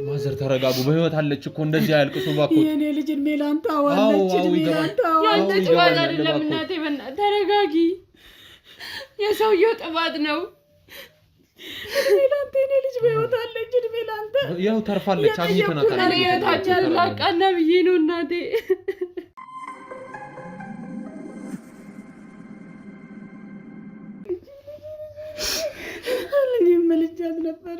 ማዘር ማዘር ተረጋጉ በህይወት አለች እኮ እንደዚህ አያልቅሱ ባክዎ የኔ ልጅ ሜላንታ አዋለች ሜላንታ ያንተ ጥፋት አይደለም እናቴ ተረጋጊ የሰውየው ጥፋት ነው ሜላንታ የኔ ልጅ በህይወት አለች ሜላንታ ያው ተርፋለች አግኝተናታል የታቻለ ላቃና ብዬ ነው እናቴ መልጃት ነበር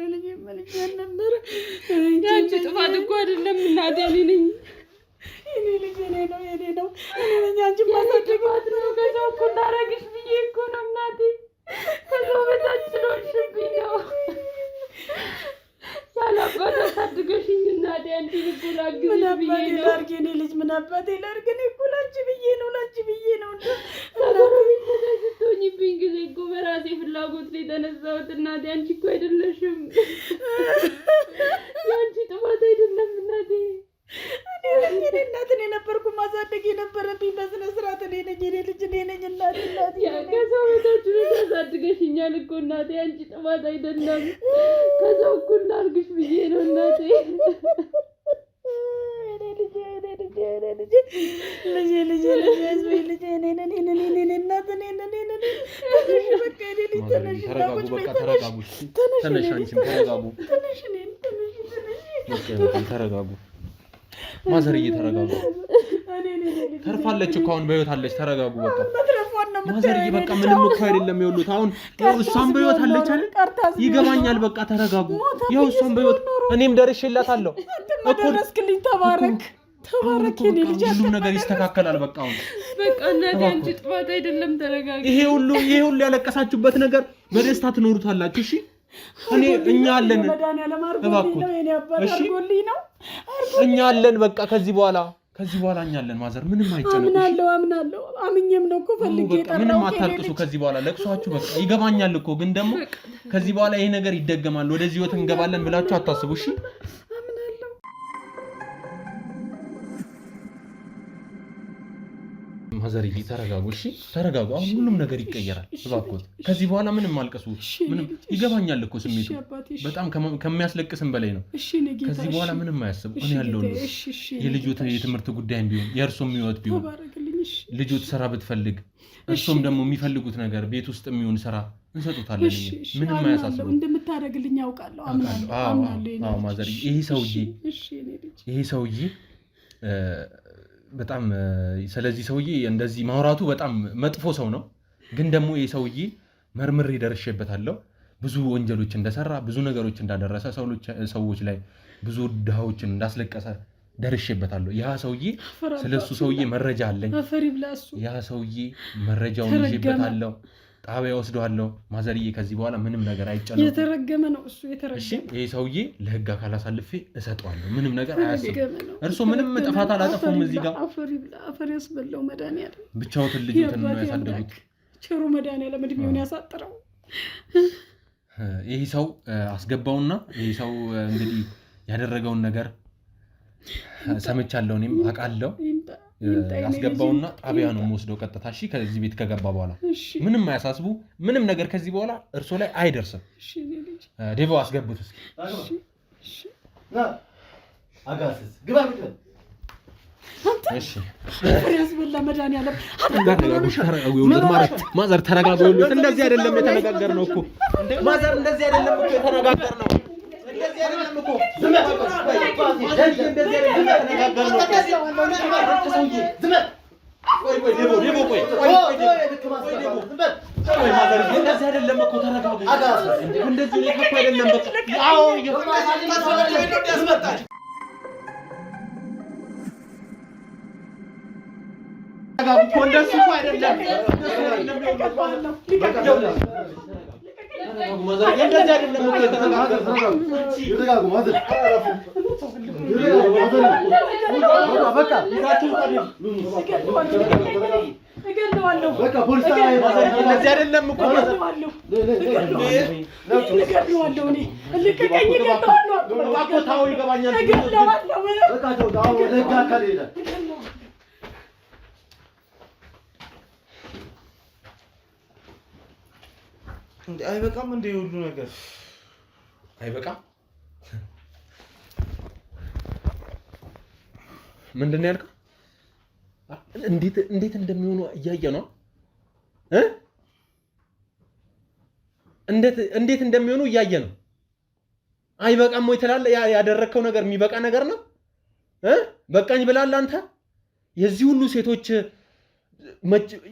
ያንቺ ጥፋት እኮ አይደለም እናቴ እኔ ነው አንቺ ማሳደግባት ነው ከሰው እኮ እንዳረግሽ ብዬ እኮ ነው እናቴ ከሰው በታች ስለሆንሽብኝ ነው ያላባት አሳድገሽኝ እናቴ አንቺ እኮ ላግዝሽ ብዬ ነው ላርግ የኔ ልጅ ምን አባቴ ላርግ እኔ እኮ ላንቺ ብዬ ነው ስትሆኝብኝ ጊዜ እኮ በራሴ ፍላጎት ላይ የተነሳሁት እናቴ አንቺ እኮ አይደለሽም የአንቺ ጥፋት አይደለም እናቴ እኔ እናትን የነበርኩ ማሳደግ የነበረብኝ በስነ ስርዓት እኔ ነኝ እናቴ ከሰው በታች ታሳድገሽኛል እኮ እናቴ አንቺ ጥፋት አይደለም ከሰው እኩል ላድርግሽ ብዬ ነው እናቴ ተረጋጉ ማዘርዬ ተረጋጉ ተርፋለች እኮ አሁን በህይወት አለች ተረጋጉ በቃ ማዘርዬ በቃ ምንም እኮ አይደለም ይኸውልህ አሁን እሷም በህይወት አለች አይደል ይገባኛል በቃ ተረጋጉ ያው እሷም በህይወት እኔም ደርሼላታለሁ እኮ ደረስክልኝ ተባረክ የኔ ልጅ ሁሉ ነገር ይስተካከላል በቃ አሁን በቃ እናቴ አንቺ ጥፋት አይደለም ተረጋጊ ይሄ ሁሉ ያለቀሳችሁበት ነገር በደስታ ትኖሩታላችሁ እሺ እኛ አለን እባክዎ እሺ እኛ አለን በቃ ከዚህ በኋላ እኛ አለን ማዘር ምንም አይጨነቁ አምናለሁ አምኜም ነው እኮ ፈልጌ ጠራው ምንም አታልቅሱ ከዚህ በኋላ ለቅሷችሁ በቃ ይገባኛል እኮ ግን ደግሞ ከዚህ በኋላ ይሄ ነገር ይደገማል ወደዚህ ወት እንገባለን ብላችሁ አታስቡ እሺ ማዘርዬ ተረጋጉ እሺ ተረጋጉ አሁን ሁሉም ነገር ይቀየራል እባክዎ ከዚህ በኋላ ምንም አልቀሱ ምንም ይገባኛል እኮ ስሜቱ በጣም ከሚያስለቅስም በላይ ነው ከዚህ በኋላ ምንም አያስቡ እኔ ያለሁልህ የልጆት የትምህርት ጉዳይ ቢሆን የእርሱም ህይወት ቢሆን ልጆት ስራ ብትፈልግ እርሱም ደግሞ የሚፈልጉት ነገር ቤት ውስጥ የሚሆን ስራ እንሰጡታለን ምንም አያሳስቡ እንደምታደርግልኝ ያውቃለሁ አምናለሁ ማዘርዬ ይሄ ሰውዬ በጣም ስለዚህ ሰውዬ እንደዚህ ማውራቱ በጣም መጥፎ ሰው ነው ግን ደግሞ ይሄ ሰውዬ መርምሬ ደርሼበታለሁ ብዙ ወንጀሎች እንደሰራ ብዙ ነገሮች እንዳደረሰ ሰዎች ላይ ብዙ ድሃዎችን እንዳስለቀሰ ደርሼበታለሁ ያ ሰውዬ ስለሱ ሰውዬ መረጃ አለኝ ያ ሰውዬ መረጃውን ይዤበታለሁ ጣቢያ ወስደዋለሁ ማዘርዬ ከዚህ በኋላ ምንም ነገር አይጨነቁ የተረገመ ነው እሱ የተረገመ እሺ ይሄ ሰውዬ ለህግ አካል አሳልፌ እሰጠዋለሁ ምንም ነገር አያስብ እርሱ ምንም ጥፋት አላጠፋም እዚህ ጋር አፈር ያስበላው መድኃኒዓለም ብቻውትን ልጅቱን ነው ያሳደጉት ቸሩ መድኃኒዓለም እድሜውን ያሳጥረው ይሄ ሰው አስገባውና ይሄ ሰው እንግዲህ ያደረገውን ነገር ሰምቻለሁ እኔም አውቃለሁ አስገባውና ጣቢያ ነው የምወስደው ቀጥታ እሺ ከዚህ ቤት ከገባ በኋላ ምንም አያሳስቡ ምንም ነገር ከዚህ በኋላ እርሶ ላይ አይደርስም እሺ ዴቮ አስገቡት እሺ አጋስስ ግባ እሺ ያስበላ መድኃኒዓለም ማዘር ተረጋጉ እንደዚህ አይደለም የተነጋገርነው እኮ ማዘር እንደዚህ አይደለም እኮ የተነጋገርነው እንደዚህ አይደለም እኮ ዝም እንደዚህ አይደለም አይበቃም እንደ ሁሉ ነገር አይበቃም ምንድን ነው ያልከው? እንዴት እንደሚሆኑ እያየ ነው እንዴት እንደሚሆኑ እያየ ነው። አይበቃም ወይ ትላለህ? ያደረከው ነገር የሚበቃ ነገር ነው? በቃኝ ብላል አንተ? የዚህ ሁሉ ሴቶች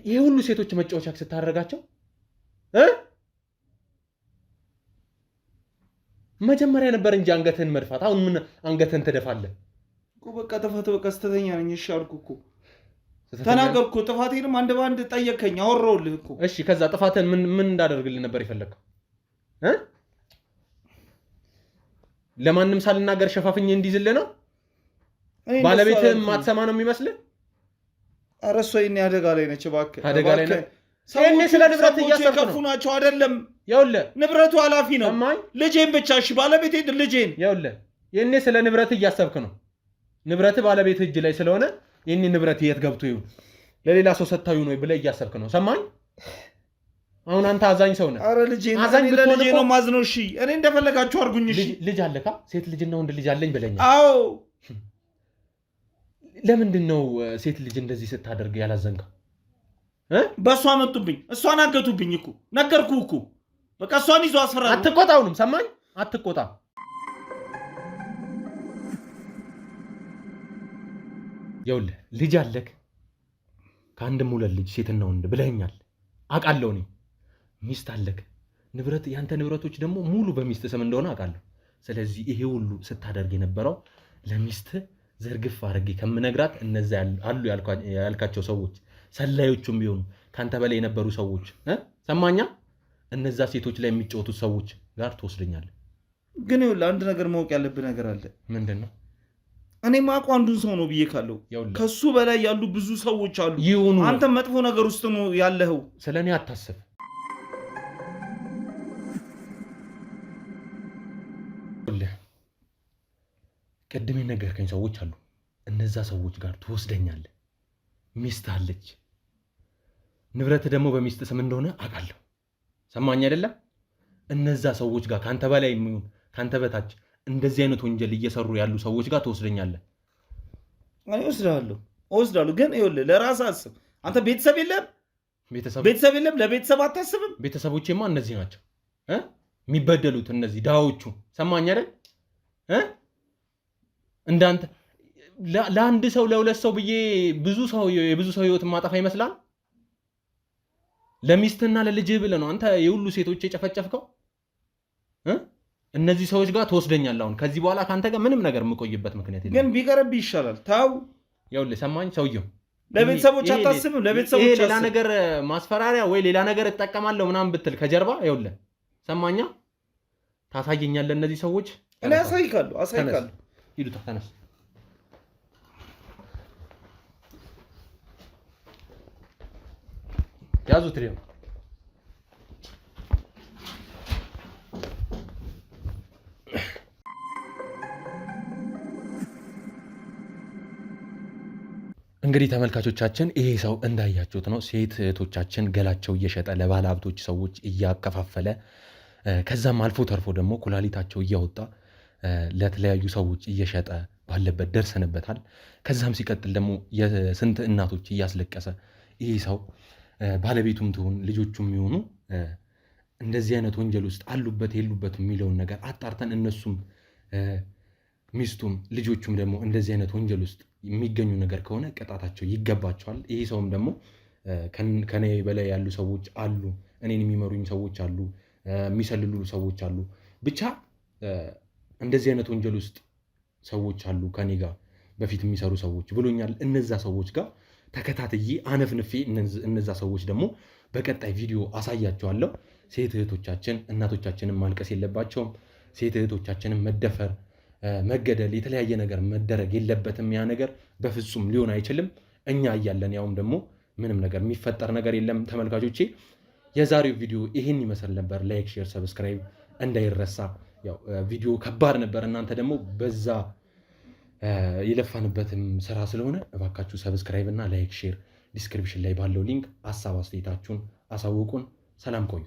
ይሄ ሁሉ ሴቶች መጫወቻ ስታደርጋቸው መጀመሪያ ነበር እንጂ አንገትህን መድፋት። አሁን ምን አንገትህን ትደፋለህ? በቃ ጥፋት በቃ ስተተኛ ነኝ። እሺ አልኩ እኮ ተናገርኩ። ጥፋቴንም አንድ በአንድ ጠየቀኝ፣ አወራሁልህ እኮ። እሺ ከዛ ጥፋትህን ምን እንዳደርግልህ ነበር የፈለግከው? ለማንም ሳልናገር ሸፋፍኝ እንዲዝልህ ነው? ባለቤትህም ማትሰማ ነው የሚመስልህ? ኧረ እሷ የእኔ አደጋ ላይ ነች። እባክህ አደጋ ላይ ነች። እኔ ስለ ንብረት እያሰብክ ነው ናቸው አይደለም? ይኸውልህ ንብረቱ ኃላፊ ነው። ልጄን ብቻ እሺ፣ ባለቤቴ ልጄን። ይኸውልህ የእኔ ስለ ንብረት እያሰብክ ነው። ንብረት ባለቤት እጅ ላይ ስለሆነ የእኔ ንብረት የት ገብቶ ይሁን ለሌላ ሰው ሰጥታዩ ነው ብለህ እያሰብክ ነው። ሰማኝ? አሁን አንተ አዛኝ ሰው ነህ። ኧረ ልጄን ለልጄ ነው ማዝነው። እሺ እኔ እንደፈለጋችሁ አድርጉኝ። እሺ ልጅ አለካ? ሴት ልጅና ወንድ ልጅ አለኝ ብለኛል። አዎ። ለምንድን ነው ሴት ልጅ እንደዚህ ስታደርግ ያላዘንከው? በእሷ መጡብኝ፣ እሷን አገቱብኝ እኮ ነገርኩህ እኮ። በቃ እሷን ይዞ አስፈራራ። አትቆጣውንም። ሰማኝ? አትቆጣ። ይኸውልህ ልጅ አለክ፣ ከአንድም ሁለት ልጅ ሴትና ወንድ ብለኛል። አውቃለሁ። እኔ ሚስት አለክ፣ ንብረት ያንተ ንብረቶች ደግሞ ሙሉ በሚስት ስም እንደሆነ አውቃለሁ። ስለዚህ ይሄ ሁሉ ስታደርግ የነበረው ለሚስት ዘርግፍ አድርጌ ከምነግራት እነዛ አሉ ያልካቸው ሰዎች ሰላዮቹም ቢሆኑ ካንተ በላይ የነበሩ ሰዎች ሰማኛ፣ እነዛ ሴቶች ላይ የሚጫወቱት ሰዎች ጋር ትወስደኛለህ። ግን ይኸውልህ አንድ ነገር ማወቅ ያለብህ ነገር አለ። ምንድን ነው? እኔ ማውቀው አንዱን ሰው ነው ብዬ ካለው ከሱ በላይ ያሉ ብዙ ሰዎች አሉ። ይሁኑ። አንተ መጥፎ ነገር ውስጥ ነው ያለኸው። ስለኔ አታስብ። ቅድም የነገርከኝ ሰዎች አሉ። እነዛ ሰዎች ጋር ትወስደኛለህ። ሚስት አለች፣ ንብረት ደግሞ በሚስት ስም እንደሆነ አውቃለሁ። ሰማኝ አይደለም? እነዛ ሰዎች ጋር ካንተ በላይ የሚሆን ካንተ በታች እንደዚህ አይነት ወንጀል እየሰሩ ያሉ ሰዎች ጋር ትወስደኛለህ። እኔ እወስዳለሁ። ግን ይኸውልህ ለራስህ አስብ። አንተ ቤተሰብ የለም፣ ለቤተሰብ አታስብም? ቤተሰቦቼማ እነዚህ ናቸው የሚበደሉት፣ እነዚህ ድሃዎቹ። ሰማኝ አይደል? እንዳንተ ለአንድ ሰው ለሁለት ሰው ብዬ የብዙ ሰው ህይወት ማጠፋ ይመስላል? ለሚስትና ለልጅህ ብለህ ነው አንተ የሁሉ ሴቶች የጨፈጨፍከው? እነዚህ ሰዎች ጋር ትወስደኛለህ። አሁን ከዚህ በኋላ ካንተ ጋር ምንም ነገር የምቆይበት ምክንያት የለም። ግን ቢቀርብህ ይሻላል። ታው ይኸውልህ ሰማኝ፣ ሰውየው ለቤተሰቦች አታስብም? ለቤተሰቦች ሌላ ነገር ማስፈራሪያ ወይ ሌላ ነገር እጠቀማለሁ ምናምን ብትል ከጀርባ ይኸውልህ ሰማኛ ታሳየኛለህ። እነዚህ ሰዎች እኔ አሳይካለሁ። ሂዱታ ተነስ። ያዙት ነው። እንግዲህ ተመልካቾቻችን ይሄ ሰው እንዳያችሁት ነው። ሴት እህቶቻችን ገላቸው እየሸጠ ለባለ ሀብቶች ሰዎች እያከፋፈለ ከዛም አልፎ ተርፎ ደግሞ ኩላሊታቸው እያወጣ ለተለያዩ ሰዎች እየሸጠ ባለበት ደርሰንበታል። ከዛም ሲቀጥል ደግሞ የስንት እናቶች እያስለቀሰ ይሄ ሰው ባለቤቱም ትሆን ልጆቹም የሚሆኑ እንደዚህ አይነት ወንጀል ውስጥ አሉበት የሉበት የሚለውን ነገር አጣርተን እነሱም ሚስቱም ልጆቹም ደግሞ እንደዚህ አይነት ወንጀል ውስጥ የሚገኙ ነገር ከሆነ ቅጣታቸው ይገባቸዋል። ይሄ ሰውም ደግሞ ከኔ በላይ ያሉ ሰዎች አሉ፣ እኔን የሚመሩኝ ሰዎች አሉ፣ የሚሰልሉ ሰዎች አሉ፣ ብቻ እንደዚህ አይነት ወንጀል ውስጥ ሰዎች አሉ ከኔ ጋር በፊት የሚሰሩ ሰዎች ብሎኛል። እነዛ ሰዎች ጋር ተከታትዬ አነፍንፌ እነዛ ሰዎች ደግሞ በቀጣይ ቪዲዮ አሳያቸዋለሁ። ሴት እህቶቻችን እናቶቻችንን ማልቀስ የለባቸውም። ሴት እህቶቻችንን መደፈር፣ መገደል፣ የተለያየ ነገር መደረግ የለበትም። ያ ነገር በፍጹም ሊሆን አይችልም። እኛ እያለን ያውም ደግሞ ምንም ነገር የሚፈጠር ነገር የለም። ተመልካቾቼ የዛሬው ቪዲዮ ይህን ይመስል ነበር። ላይክ፣ ሼር፣ ሰብስክራይብ እንዳይረሳ። ያው ቪዲዮ ከባድ ነበር፣ እናንተ ደግሞ በዛ የለፋንበትም ስራ ስለሆነ እባካችሁ ሰብስክራይብ እና ላይክ፣ ሼር ዲስክሪፕሽን ላይ ባለው ሊንክ ሀሳብ አስተያየታችሁን አሳውቁን። ሰላም ቆዩ።